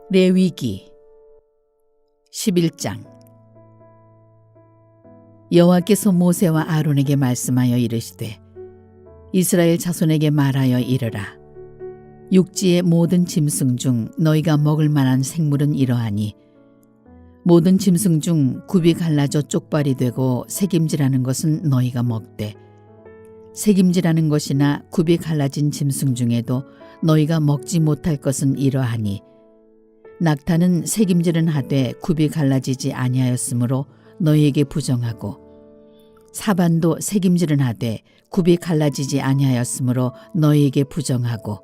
레위기 11장. 여호와께서 모세와 아론에게 말씀하여 이르시되 이스라엘 자손에게 말하여 이르라. 육지의 모든 짐승 중 너희가 먹을 만한 생물은 이러하니 모든 짐승 중 굽이 갈라져 쪽발이 되고 새김질하는 것은 너희가 먹되 새김질하는 것이나 굽이 갈라진 짐승 중에도 너희가 먹지 못할 것은 이러하니 낙타는 새김질은 하되 굽이 갈라지지 아니하였으므로 너희에게 부정하고 사반도 새김질은 하되 굽이 갈라지지 아니하였으므로 너희에게 부정하고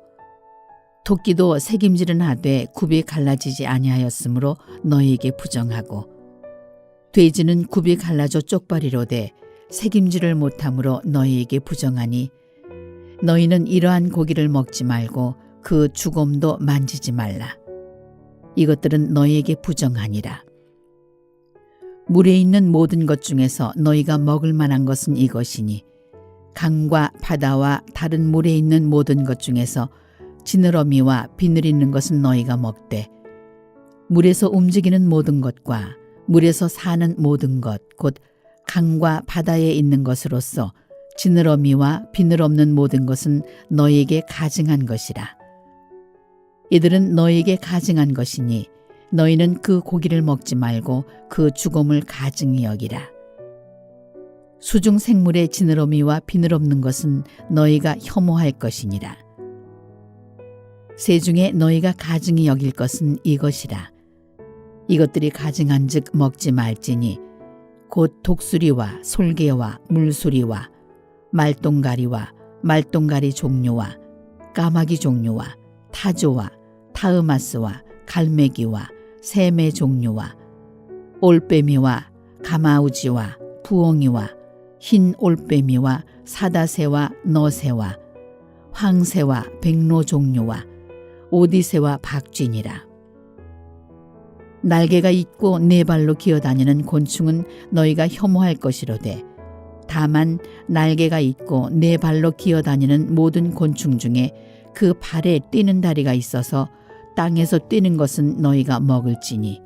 토끼도 새김질은 하되 굽이 갈라지지 아니하였으므로 너희에게 부정하고 돼지는 굽이 갈라져 쪽발이로되 새김질을 못함으로 너희에게 부정하니 너희는 이러한 고기를 먹지 말고 그 주곰도 만지지 말라. 이것들은 너희에게 부정하니라. 물에 있는 모든 것 중에서 너희가 먹을 만한 것은 이것이니 강과 바다와 다른 물에 있는 모든 것 중에서 지느러미와 비늘 있는 것은 너희가 먹되 물에서 움직이는 모든 것과 물에서 사는 모든 것 곧 강과 바다에 있는 것으로서 지느러미와 비늘 없는 모든 것은 너희에게 가증한 것이라. 이들은 너희에게 가증한 것이니 너희는 그 고기를 먹지 말고 그 주곰을 가증히 여기라. 수중 생물의 지느러미와 비늘 없는 것은 너희가 혐오할 것이니라. 새 중에 너희가 가증히 여길 것은 이것이라. 이것들이 가증한즉 먹지 말지니 곧 독수리와 솔개와 물수리와 말똥가리와 말똥가리 종류와 까마귀 종류와 타조와 타으마스와 갈매기와 샘의 종류와 올빼미와 가마우지와 부엉이와 흰 올빼미와 사다새와 너새와 황새와 백로 종류와 오디새와 박쥐니라. 날개가 있고 네 발로 기어다니는 곤충은 너희가 혐오할 것이로되 다만 날개가 있고 네 발로 기어다니는 모든 곤충 중에 그 발에 뛰는 다리가 있어서 땅에서 뛰는 것은 너희가 먹을지니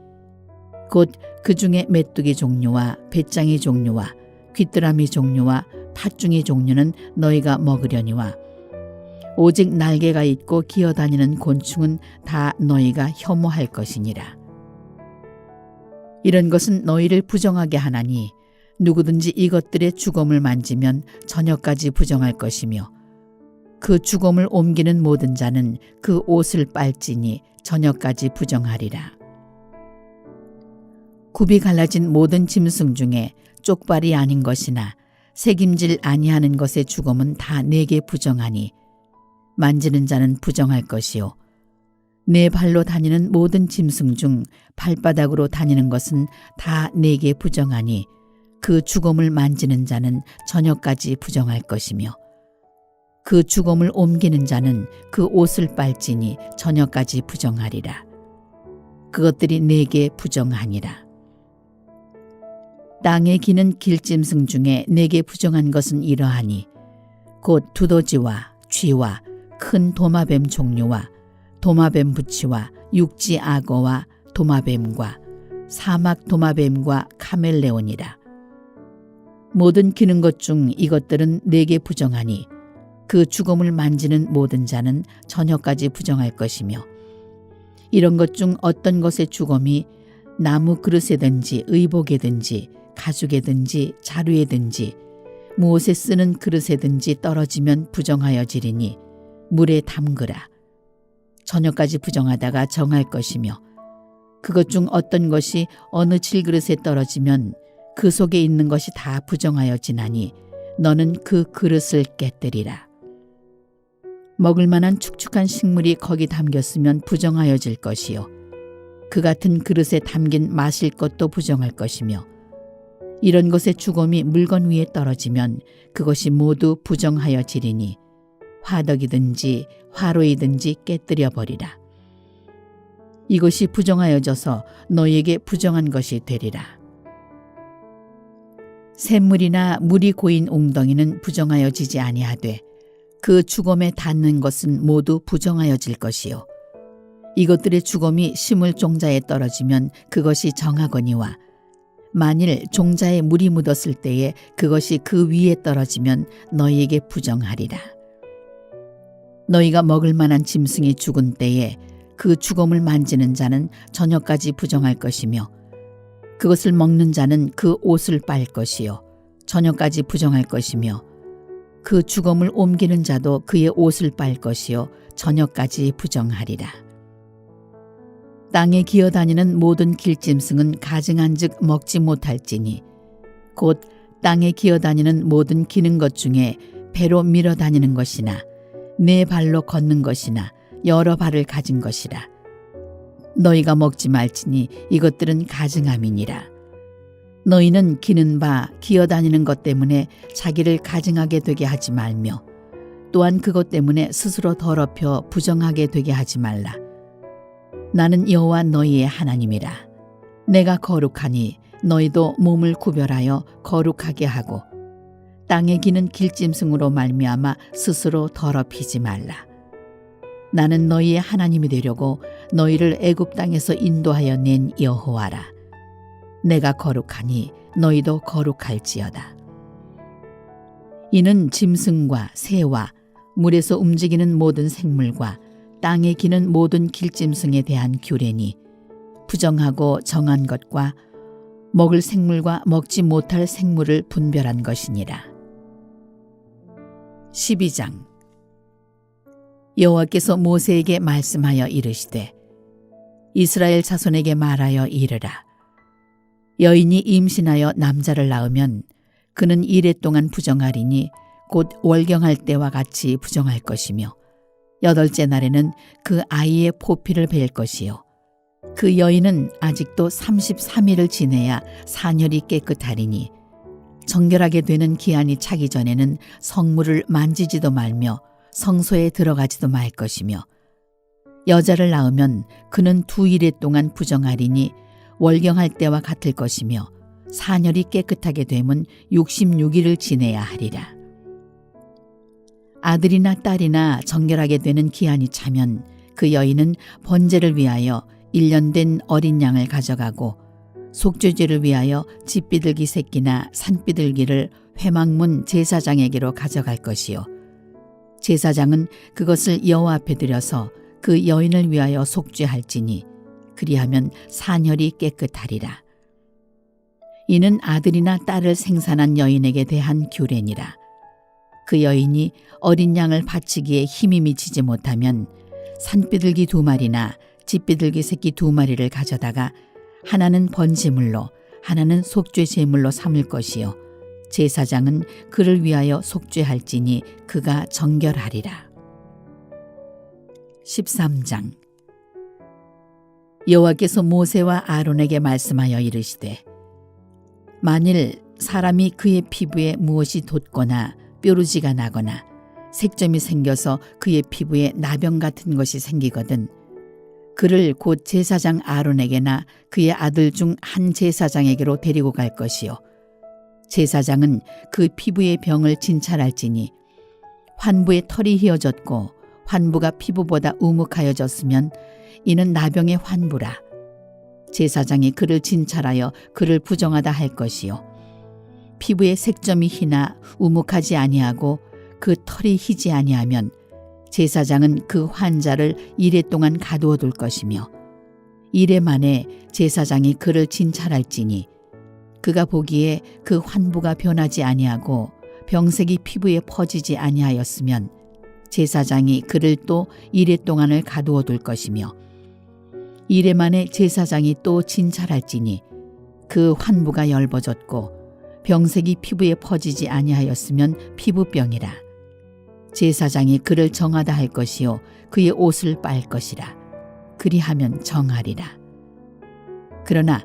곧 그 중에 메뚜기 종류와 배짱이 종류와 귀뚜라미 종류와 팥중이 종류는 너희가 먹으려니와 오직 날개가 있고 기어다니는 곤충은 다 너희가 혐오할 것이니라. 이런 것은 너희를 부정하게 하나니 누구든지 이것들의 주검을 만지면 저녁까지 부정할 것이며 그 주검을 옮기는 모든 자는 그 옷을 빨지니 저녁까지 부정하리라. 굽이 갈라진 모든 짐승 중에 쪽발이 아닌 것이나 새김질 아니하는 것의 주검은 다 내게 부정하니 만지는 자는 부정할 것이요 네 발로 다니는 모든 짐승 중 발바닥으로 다니는 것은 다 내게 부정하니 그 주검을 만지는 자는 저녁까지 부정할 것이며 그 주검을 옮기는 자는 그 옷을 빨지니 저녁까지 부정하리라. 그것들이 내게 부정하니라. 땅에 기는 길짐승 중에 내게 부정한 것은 이러하니 곧 두더지와 쥐와 큰 도마뱀 종류와 도마뱀 부치와 육지 악어와 도마뱀과 사막 도마뱀과 카멜레온이라. 모든 기는 것 중 이것들은 내게 부정하니 그 주검을 만지는 모든 자는 저녁까지 부정할 것이며 이런 것 중 어떤 것의 주검이 나무 그릇에든지 의복에든지 가죽에든지 자루에든지 무엇에 쓰는 그릇에든지 떨어지면 부정하여지리니 물에 담그라. 저녁까지 부정하다가 정할 것이며 그것 중 어떤 것이 어느 질그릇에 떨어지면 그 속에 있는 것이 다 부정하여지나니 너는 그 그릇을 깨뜨리라. 먹을 만한 축축한 식물이 거기 담겼으면 부정하여질 것이요 그 같은 그릇에 담긴 마실 것도 부정할 것이며 이런 것의 주검이 물건 위에 떨어지면 그것이 모두 부정하여지리니 화덕이든지 화로이든지 깨뜨려 버리라. 이것이 부정하여져서 너희에게 부정한 것이 되리라. 샘물이나 물이 고인 웅덩이는 부정하여지지 아니하되 그 주검에 닿는 것은 모두 부정하여질 것이요 이것들의 죽음이 심을 종자에 떨어지면 그것이 정하거니와 만일 종자에 물이 묻었을 때에 그것이 그 위에 떨어지면 너희에게 부정하리라. 너희가 먹을 만한 짐승이 죽은 때에 그 죽음을 만지는 자는 저녁까지 부정할 것이며 그것을 먹는 자는 그 옷을 빨 것이요 저녁까지 부정할 것이며 그 죽음을 옮기는 자도 그의 옷을 빨 것이요 저녁까지 부정하리라. 땅에 기어다니는 모든 길짐승은 가증한즉 먹지 못할지니 곧 땅에 기어다니는 모든 기는 것 중에 배로 밀어다니는 것이나 네 발로 걷는 것이나 여러 발을 가진 것이라. 너희가 먹지 말지니 이것들은 가증함이니라. 너희는 기는 바 기어다니는 것 때문에 자기를 가증하게 되게 하지 말며 또한 그것 때문에 스스로 더럽혀 부정하게 되게 하지 말라. 나는 여호와 너희의 하나님이라. 내가 거룩하니 너희도 몸을 구별하여 거룩하게 하고 땅에 기는 길짐승으로 말미암아 스스로 더럽히지 말라. 나는 너희의 하나님이 되려고 너희를 애굽 땅에서 인도하여 낸 여호와라. 내가 거룩하니 너희도 거룩할지어다. 이는 짐승과 새와 물에서 움직이는 모든 생물과 땅에 기는 모든 길짐승에 대한 규례니 부정하고 정한 것과 먹을 생물과 먹지 못할 생물을 분별한 것이니라. 12장. 여호와께서 모세에게 말씀하여 이르시되 이스라엘 자손에게 말하여 이르라. 여인이 임신하여 남자를 낳으면 그는 이레 동안 부정하리니 곧 월경할 때와 같이 부정할 것이며 8째 날에는 그 아이의 포피를 벨 것이요 그 여인은 아직도 33일을 지내야 사녀리 깨끗하리니 정결하게 되는 기한이 차기 전에는 성물을 만지지도 말며 성소에 들어가지도 말 것이며 여자를 낳으면 그는 2일에 동안 부정하리니 월경할 때와 같을 것이며 사녀리 깨끗하게 되면 66일을 지내야 하리라. 아들이나 딸이나 정결하게 되는 기한이 차면 그 여인은 번제를 위하여 1년 된 어린 양을 가져가고 속죄제를 위하여 집비둘기 새끼나 산비둘기를 회막문 제사장에게로 가져갈 것이요 제사장은 그것을 여호와 앞에 들여서 그 여인을 위하여 속죄할지니 그리하면 사녀리 깨끗하리라. 이는 아들이나 딸을 생산한 여인에게 대한 규례니라. 그 여인이 어린 양을 바치기에 힘이 미치지 못하면 산비둘기 2마리나 집비둘기 새끼 2마리를 가져다가 하나는 번제물로 하나는 속죄제물로 삼을 것이요 제사장은 그를 위하여 속죄할지니 그가 정결하리라. 13장. 여호와께서 모세와 아론에게 말씀하여 이르시되 만일 사람이 그의 피부에 무엇이 돋거나 뾰루지가 나거나 색점이 생겨서 그의 피부에 나병 같은 것이 생기거든 그를 곧 제사장 아론에게나 그의 아들 중 한 제사장에게로 데리고 갈 것이요 제사장은 그 피부의 병을 진찰할지니 환부의 털이 휘어졌고 환부가 피부보다 우묵하여졌으면 이는 나병의 환부라. 제사장이 그를 진찰하여 그를 부정하다 할 것이요 피부의 색점이 희나 우묵하지 아니하고 그 털이 희지 아니하면 제사장은 그 환자를 이레 동안 가두어 둘 것이며 이레 만에 제사장이 그를 진찰할지니 그가 보기에 그 환부가 변하지 아니하고 병색이 피부에 퍼지지 아니하였으면 제사장이 그를 또 이레 동안을 가두어 둘 것이며 이레 만에 제사장이 또 진찰할지니 그 환부가 엷어졌고 병색이 피부에 퍼지지 아니하였으면 피부병이라. 제사장이 그를 정하다 할 것이요 그의 옷을 빨 것이라. 그리하면 정하리라. 그러나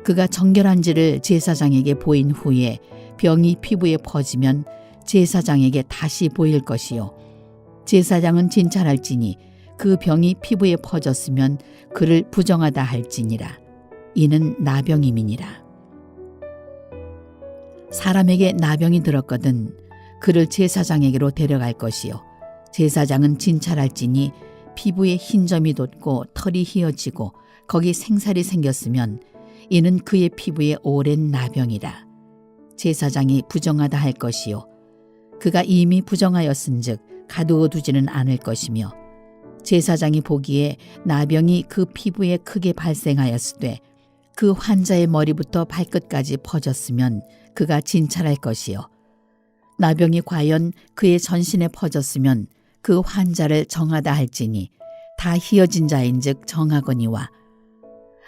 그가 정결한지를 제사장에게 보인 후에 병이 피부에 퍼지면 제사장에게 다시 보일 것이요 제사장은 진찰할지니 그 병이 피부에 퍼졌으면 그를 부정하다 할지니라. 이는 나병임이니라. 사람에게 나병이 들었거든 그를 제사장에게로 데려갈 것이요 제사장은 진찰할지니 피부에 흰 점이 돋고 털이 휘어지고 거기 생살이 생겼으면 이는 그의 피부에 오랜 나병이라. 제사장이 부정하다 할 것이요 그가 이미 부정하였은즉 가두어 두지는 않을 것이며 제사장이 보기에 나병이 그 피부에 크게 발생하였으되 그 환자의 머리부터 발끝까지 퍼졌으면 그가 진찰할 것이요 나병이 과연 그의 전신에 퍼졌으면 그 환자를 정하다 할지니 다 휘어진 자인즉 정하거니와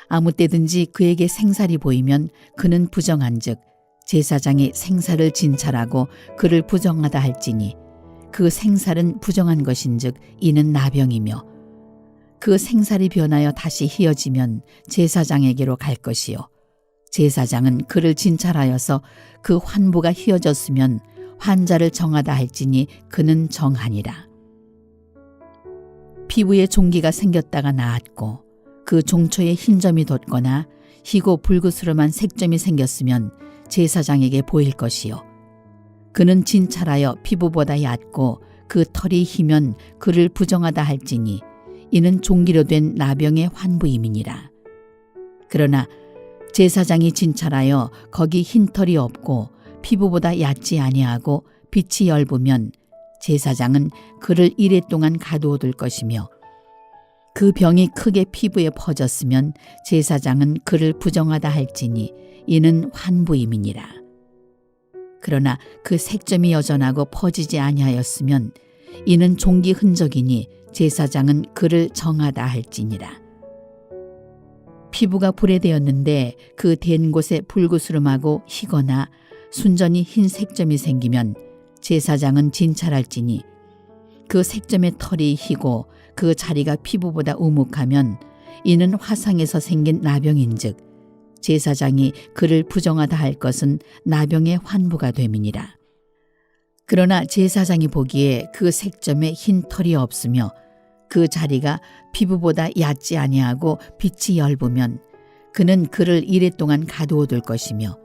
아무 때든지 그에게 생살이 보이면 그는 부정한즉 제사장이 생살을 진찰하고 그를 부정하다 할지니 그 생살은 부정한 것인즉 이는 나병이며 그 생살이 변하여 다시 휘어지면 제사장에게로 갈 것이요 제사장은 그를 진찰하여서 그 환부가 휘어졌으면 환자를 정하다 할지니 그는 정하니라. 피부에 종기가 생겼다가 나았고 그 종초에 흰 점이 돋거나 희고 불그스름한 색점이 생겼으면 제사장에게 보일 것이요 그는 진찰하여 피부보다 얕고 그 털이 희면 그를 부정하다 할지니 이는 종기로 된 나병의 환부임이니라. 그러나 제사장이 진찰하여 거기 흰 털이 없고 피부보다 얕지 아니하고 빛이 엷으면 제사장은 그를 이레 동안 가두어둘 것이며 그 병이 크게 피부에 퍼졌으면 제사장은 그를 부정하다 할지니 이는 환부임이니라. 그러나 그 색점이 여전하고 퍼지지 아니하였으면 이는 종기 흔적이니 제사장은 그를 정하다 할지니라. 피부가 불에 대었는데 그 댄 곳에 불구스름하고 희거나 순전히 흰 색점이 생기면 제사장은 진찰할지니 그 색점의 털이 희고 그 자리가 피부보다 우묵하면 이는 화상에서 생긴 나병인즉 제사장이 그를 부정하다 할 것은 나병의 환부가 됨이니라. 그러나 제사장이 보기에 그 색점에 흰 털이 없으며 그 자리가 피부보다 얕지 아니하고 빛이 엷으면 그는 그를 이레 동안 가두어 둘 것이며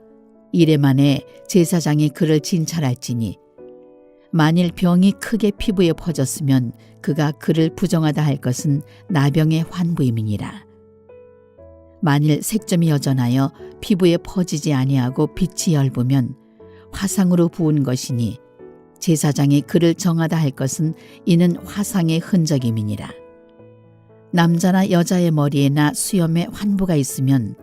이레 만에 제사장이 그를 진찰할지니 만일 병이 크게 피부에 퍼졌으면 그가 그를 부정하다 할 것은 나병의 환부임이니라. 만일 색점이 여전하여 피부에 퍼지지 아니하고 빛이 엷으면 화상으로 부은 것이니 제사장이 그를 정하다 할 것은 이는 화상의 흔적임이니라. 남자나 여자의 머리에나 수염에 환부가 있으면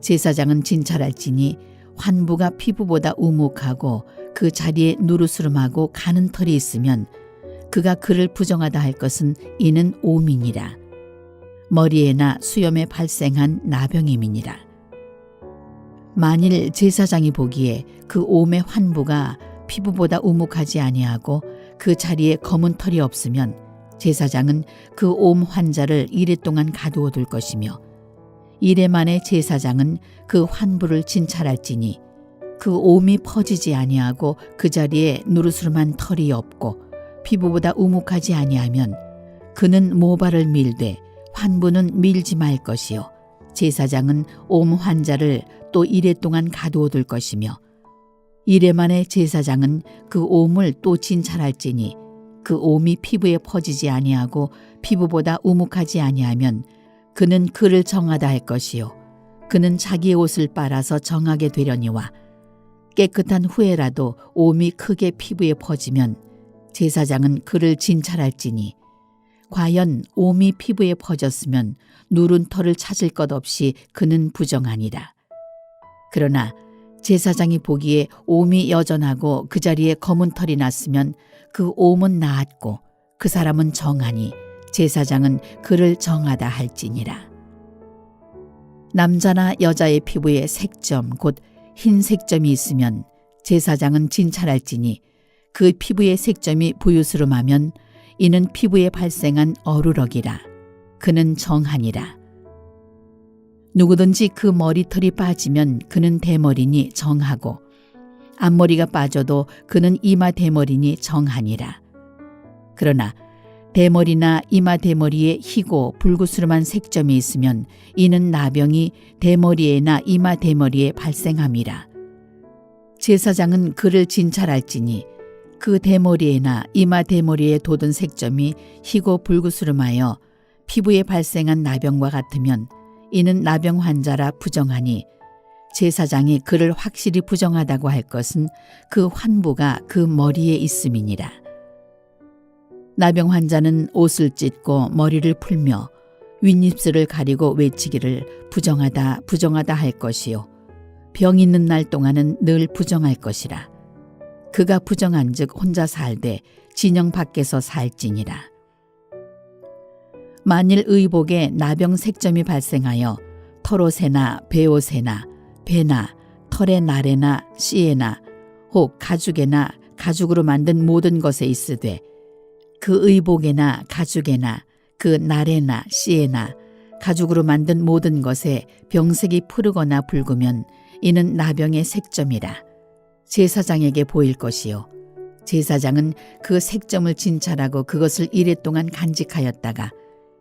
제사장은 진찰할지니 환부가 피부보다 우묵하고 그 자리에 누르스름하고 가는 털이 있으면 그가 그를 부정하다 할 것은 이는 오민이라. 머리에나 수염에 발생한 나병임이니라. 만일 제사장이 보기에 그 옴의 환부가 피부보다 우묵하지 아니하고 그 자리에 검은 털이 없으면 제사장은 그 옴 환자를 이레 동안 가두어 둘 것이며 이레 만에 제사장은 그 환부를 진찰할지니 그 옴이 퍼지지 아니하고 그 자리에 누르스름한 털이 없고 피부보다 우묵하지 아니하면 그는 모발을 밀되 환부는 밀지 말 것이요 제사장은 옴 환자를 또 이레 동안 가두어 둘 것이며 이레 만에 제사장은 그 옴을 또 진찰할지니 그 옴이 피부에 퍼지지 아니하고 피부보다 우묵하지 아니하면 그는 그를 정하다 할 것이요 그는 자기의 옷을 빨아서 정하게 되려니와 깨끗한 후에라도 옴이 크게 피부에 퍼지면 제사장은 그를 진찰할지니 과연 옴이 피부에 퍼졌으면 누른 털을 찾을 것 없이 그는 부정하니라. 그러나 제사장이 보기에 옴이 여전하고 그 자리에 검은 털이 났으면 그 옴은 나았고 그 사람은 정하니 제사장은 그를 정하다 할지니라. 남자나 여자의 피부에 색점 곧 흰 색점이 있으면 제사장은 진찰할지니 그 피부의 색점이 부유스름하면 이는 피부에 발생한 어루럭이라. 그는 정하니라. 누구든지 그 머리털이 빠지면 그는 대머리니 정하고 앞머리가 빠져도 그는 이마 대머리니 정하니라. 그러나 대머리나 이마 대머리에 희고 불구스름한 색점이 있으면 이는 나병이 대머리에나 이마 대머리에 발생함이라. 제사장은 그를 진찰할지니 그 대머리에나 이마 대머리에 돋은 색점이 희고 불구스름하여 피부에 발생한 나병과 같으면 이는 나병 환자라 부정하니 제사장이 그를 확실히 부정하다고 할 것은 그 환부가 그 머리에 있음이니라. 나병 환자는 옷을 찢고 머리를 풀며 윗입술을 가리고 외치기를 부정하다 부정하다 할 것이요 병 있는 날 동안은 늘 부정할 것이라. 그가 부정한즉 혼자 살되 진영 밖에서 살지니라. 만일 의복에 나병 색점이 발생하여 털옷에나 베옷에나 배나 털의 날에나 씨에나 혹 가죽에나 가죽으로 만든 모든 것에 있으되 그 의복에나 가죽에나 그 날에나 씨에나 가죽으로 만든 모든 것에 병색이 푸르거나 붉으면 이는 나병의 색점이라. 제사장에게 보일 것이요 제사장은 그 색점을 진찰하고 그것을 이래 동안 간직하였다가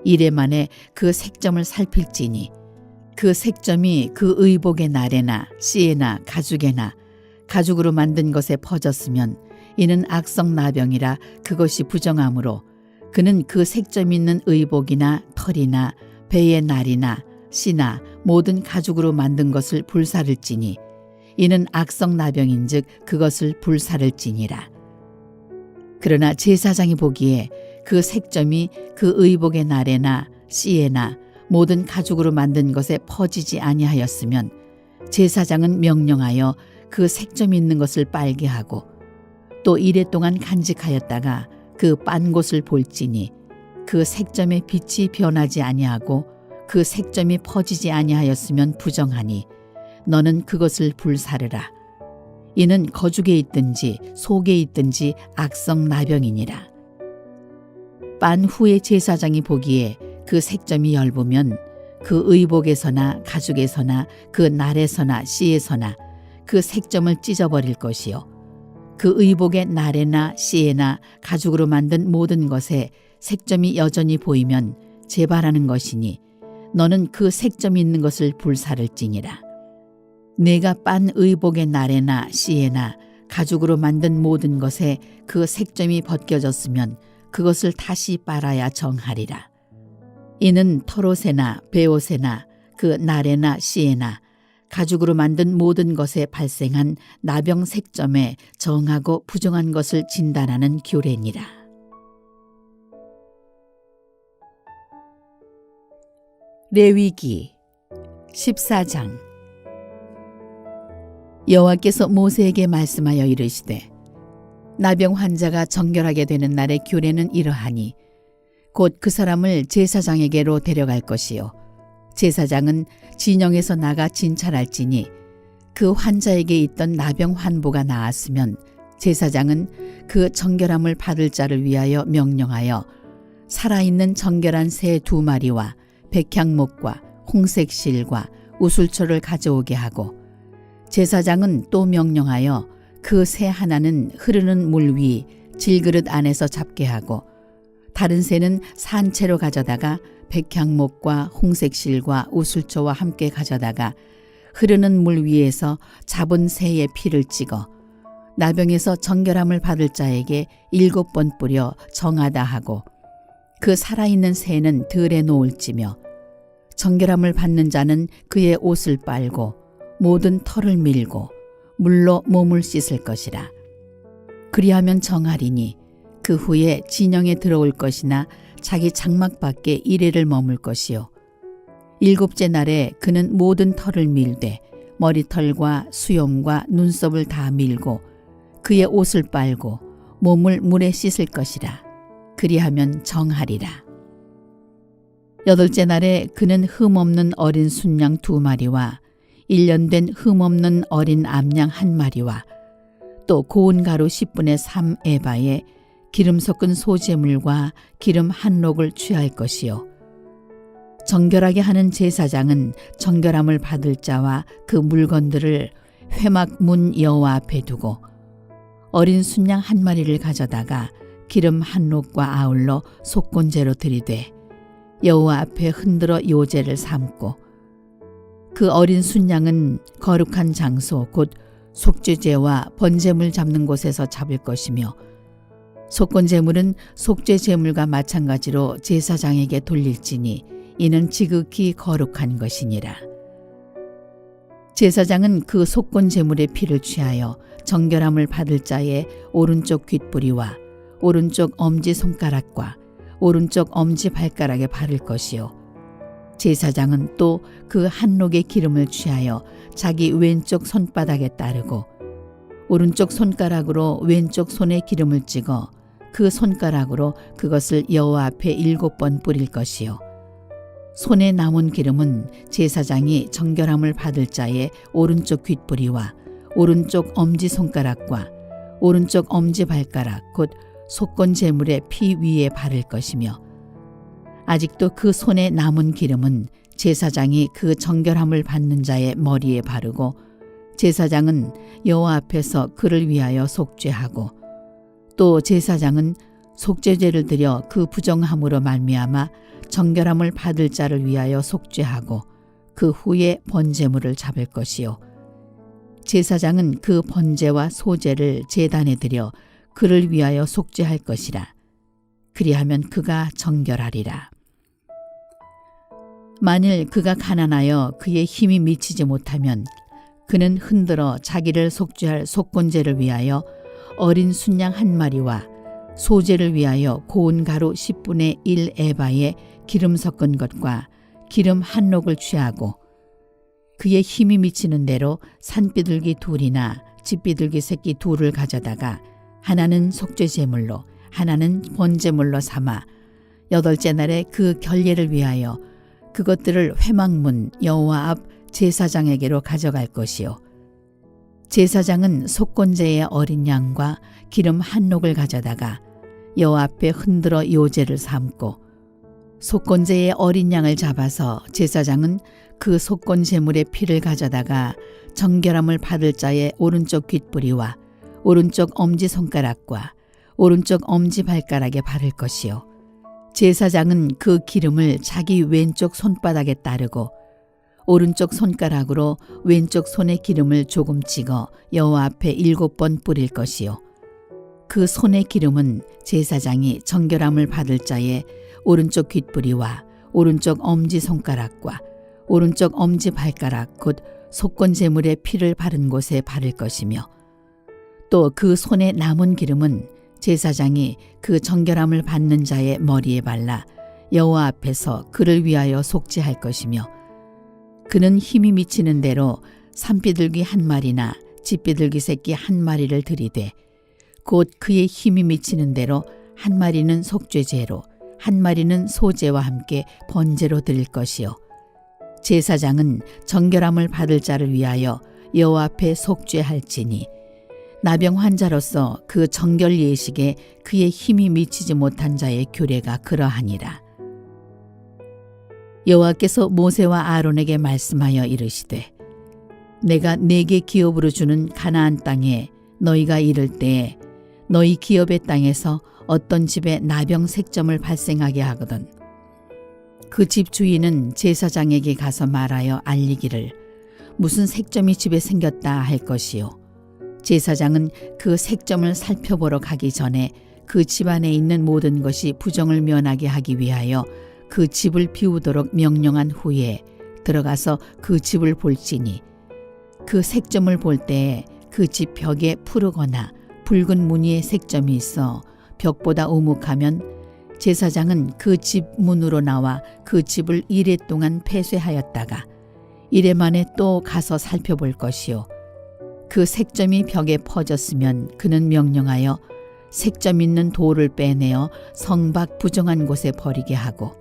이래 만에 그 색점을 살필지니 그 색점이 그 의복의 날에나 씨에나 가죽에나 가죽으로 만든 것에 퍼졌으면 이는 악성 나병이라 그것이 부정하므로 그는 그 색점 있는 의복이나 털이나 배의 날이나 씨나 모든 가죽으로 만든 것을 불사를지니 이는 악성 나병인즉 그것을 불사를지니라. 그러나 제사장이 보기에 그 색점이 그 의복의 날에나 씨에나 모든 가죽으로 만든 것에 퍼지지 아니하였으면 제사장은 명령하여 그 색점 있는 것을 빨게 하고 또 이래 동안 간직하였다가 그 빤 곳을 볼지니 그 색점의 빛이 변하지 아니하고 그 색점이 퍼지지 아니하였으면 부정하니 너는 그것을 불사르라. 이는 거죽에 있든지 속에 있든지 악성 나병이니라. 빤 후에 제사장이 보기에 그 색점이 엷으면 그 의복에서나 가죽에서나 그 날에서나 씨에서나 그 색점을 찢어버릴 것이요 그 의복의 날에나 씨에나 가죽으로 만든 모든 것에 색점이 여전히 보이면 재발하는 것이니 너는 그 색점이 있는 것을 불사를지니라. 내가 빤 의복의 날에나 씨에나 가죽으로 만든 모든 것에 그 색점이 벗겨졌으면 그것을 다시 빨아야 정하리라. 이는 털옷에나 베옷에나 그 날에나 씨에나 가죽으로 만든 모든 것에 발생한 나병 색점에 정하고 부정한 것을 진단하는 규례니라. 레위기 14장. 여호와께서 모세에게 말씀하여 이르시되 나병 환자가 정결하게 되는 날의 규례는 이러하니 곧 그 사람을 제사장에게로 데려갈 것이요 제사장은 진영에서 나가 진찰할지니 그 환자에게 있던 나병 환부가 나았으면 제사장은 그 정결함을 받을 자를 위하여 명령하여 살아있는 정결한 새 2마리와 백향목과 홍색 실과 우술초를 가져오게 하고 제사장은 또 명령하여 그 새 하나는 흐르는 물 위 질그릇 안에서 잡게 하고 다른 새는 산채로 가져다가 백향목과 홍색 실과 우술초와 함께 가져다가 흐르는 물 위에서 잡은 새의 피를 찍어 나병에서 정결함을 받을 자에게 7번 뿌려 정하다 하고 그 살아있는 새는 들에 놓을지며 정결함을 받는 자는 그의 옷을 빨고 모든 털을 밀고 물로 몸을 씻을 것이라. 그리하면 정하리니 그 후에 진영에 들어올 것이나 자기 장막 밖에 이레를 머물 것이요 7째 날에 그는 모든 털을 밀되 머리털과 수염과 눈썹을 다 밀고 그의 옷을 빨고 몸을 물에 씻을 것이라. 그리하면 정하리라. 8째 날에 그는 흠없는 어린 순양 2마리와 1년 된 흠없는 어린 암양 1마리와 또 고운 가루 10분의 3 에바에 기름 섞은 소재물과 기름 1록을 취할 것이요 정결하게 하는 제사장은 정결함을 받을 자와 그 물건들을 회막 문 여호와 앞에 두고 어린 순양 1마리를 가져다가 기름 1록과 아울러 속건제로 드리되 여호와 앞에 흔들어 요제를 삼고 그 어린 순양은 거룩한 장소 곧 속죄제와 번제물 잡는 곳에서 잡을 것이며 속건제물은 속죄제물과 마찬가지로 제사장에게 돌릴지니 이는 지극히 거룩한 것이니라. 제사장은 그 속건제물의 피를 취하여 정결함을 받을 자의 오른쪽 귓부리와 오른쪽 엄지손가락과 오른쪽 엄지발가락에 바를 것이요 제사장은 또 그 한록의 기름을 취하여 자기 왼쪽 손바닥에 따르고 오른쪽 손가락으로 왼쪽 손에 기름을 찍어 그 손가락으로 그것을 여호와 앞에 7번 뿌릴 것이요 손에 남은 기름은 제사장이 정결함을 받을 자의 오른쪽 귓부리와 오른쪽 엄지손가락과 오른쪽 엄지발가락 곧 속건제물의 피 위에 바를 것이며 아직도 그 손에 남은 기름은 제사장이 그 정결함을 받는 자의 머리에 바르고 제사장은 여호와 앞에서 그를 위하여 속죄하고 또 제사장은 속죄제를 드려 그 부정함으로 말미암아 정결함을 받을 자를 위하여 속죄하고 그 후에 번제물을 잡을 것이요 제사장은 그 번제와 소제를 제단에 드려 그를 위하여 속죄할 것이라. 그리하면 그가 정결하리라. 만일 그가 가난하여 그의 힘이 미치지 못하면 그는 흔들어 자기를 속죄할 속건제를 위하여 어린 순양 한 마리와 소제를 위하여 고운 가루 10분의 1 에바에 기름 섞은 것과 기름 한 록을 취하고 그의 힘이 미치는 대로 산비둘기 둘이나 집비둘기 새끼 둘을 가져다가 하나는 속죄제물로 하나는 번제물로 삼아 8째 날에 그 결례를 위하여 그것들을 회막문 여호와 앞 제사장에게로 가져갈 것이요 제사장은 속건제의 어린 양과 기름 한 록을 가져다가 여호와 앞에 흔들어 요제를 삼고 속건제의 어린 양을 잡아서 제사장은 그 속건제물의 피를 가져다가 정결함을 받을 자의 오른쪽 귓부리와 오른쪽 엄지손가락과 오른쪽 엄지발가락에 바를 것이요 제사장은 그 기름을 자기 왼쪽 손바닥에 따르고 오른쪽 손가락으로 왼쪽 손에 기름을 조금 찍어 여호와 앞에 7번 뿌릴 것이요 그 손의 기름은 제사장이 정결함을 받을 자의 오른쪽 귓부리와 오른쪽 엄지손가락과 오른쪽 엄지발가락 곧 속건제물의 피를 바른 곳에 바를 것이며 또 그 손에 남은 기름은 제사장이 그 정결함을 받는 자의 머리에 발라 여호와 앞에서 그를 위하여 속죄할 것이며 그는 힘이 미치는 대로 산비둘기 한 마리나 집비둘기 새끼 한 마리를 들이되 곧 그의 힘이 미치는 대로 한 마리는 속죄제로 한 마리는 소제와 함께 번제로 드릴 것이요 제사장은 정결함을 받을 자를 위하여 여호와 앞에 속죄할지니 나병 환자로서 그 정결 예식에 그의 힘이 미치지 못한 자의 규례가 그러하니라. 여호와께서 모세와 아론에게 말씀하여 이르시되 내가 네게 기업으로 주는 가나안 땅에 너희가 이를 때에 너희 기업의 땅에서 어떤 집에 나병 색점을 발생하게 하거든 그 집 주인은 제사장에게 가서 말하여 알리기를 무슨 색점이 집에 생겼다 할 것이요 제사장은 그 색점을 살펴보러 가기 전에 그 집안에 있는 모든 것이 부정을 면하게 하기 위하여 그 집을 비우도록 명령한 후에 들어가서 그 집을 볼지니 그 색점을 볼 때에 그 집 벽에 푸르거나 붉은 무늬의 색점이 있어 벽보다 우묵하면 제사장은 그 집 문으로 나와 그 집을 이레 동안 폐쇄하였다가 이레 만에 또 가서 살펴볼 것이요 그 색점이 벽에 퍼졌으면 그는 명령하여 색점 있는 돌을 빼내어 성 밖 부정한 곳에 버리게 하고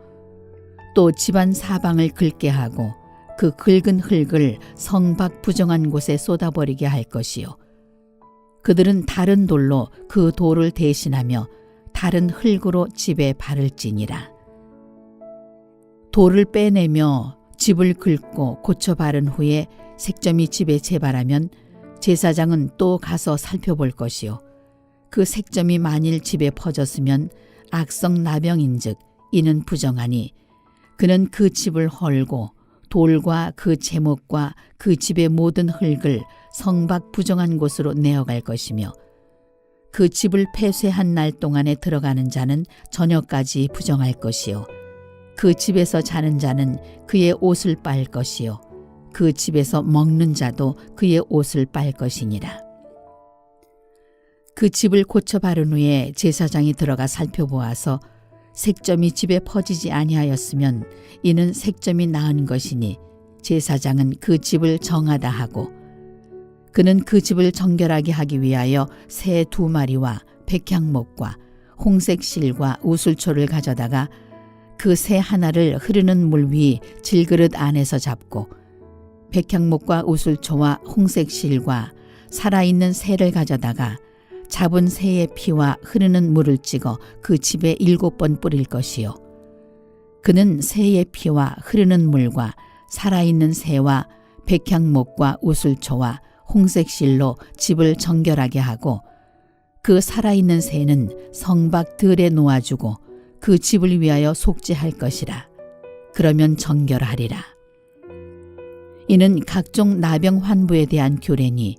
또 집안 사방을 긁게 하고 그 긁은 흙을 성 밖 부정한 곳에 쏟아버리게 할 것이요 그들은 다른 돌로 그 돌을 대신하며 다른 흙으로 집에 바를지니라. 돌을 빼내며 집을 긁고 고쳐 바른 후에 색점이 집에 재발하면 제사장은 또 가서 살펴볼 것이요 그 색점이 만일 집에 퍼졌으면 악성 나병인즉 이는 부정하니 그는 그 집을 헐고 돌과 그 제목과 그 집의 모든 흙을 성박 부정한 곳으로 내어갈 것이며 그 집을 폐쇄한 날 동안에 들어가는 자는 저녁까지 부정할 것이요 그 집에서 자는 자는 그의 옷을 빨 것이요 그 집에서 먹는 자도 그의 옷을 빨 것이니라. 그 집을 고쳐 바른 후에 제사장이 들어가 살펴보아서 색점이 집에 퍼지지 아니하였으면 이는 색점이 나은 것이니 제사장은 그 집을 정하다 하고 그는 그 집을 정결하게 하기 위하여 새 2마리와 백향목과 홍색 실과 우슬초를 가져다가 그 새 하나를 흐르는 물 위 질그릇 안에서 잡고 백향목과 우슬초와 홍색 실과 살아있는 새를 가져다가 잡은 새의 피와 흐르는 물을 찍어 그 집에 7번 뿌릴 것이요 그는 새의 피와 흐르는 물과 살아있는 새와 백향목과 우슬초와 홍색 실로 집을 정결하게 하고 그 살아있는 새는 성박 들에 놓아주고 그 집을 위하여 속죄할 것이라. 그러면 정결하리라. 이는 각종 나병 환부에 대한 규례니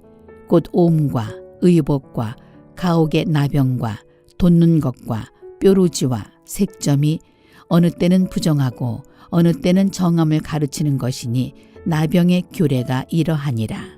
곧 옴과 의복과 가옥의 나병과 돋는 것과 뾰루지와 색점이 어느 때는 부정하고 어느 때는 정함을 가르치는 것이니 나병의 규례가 이러하니라.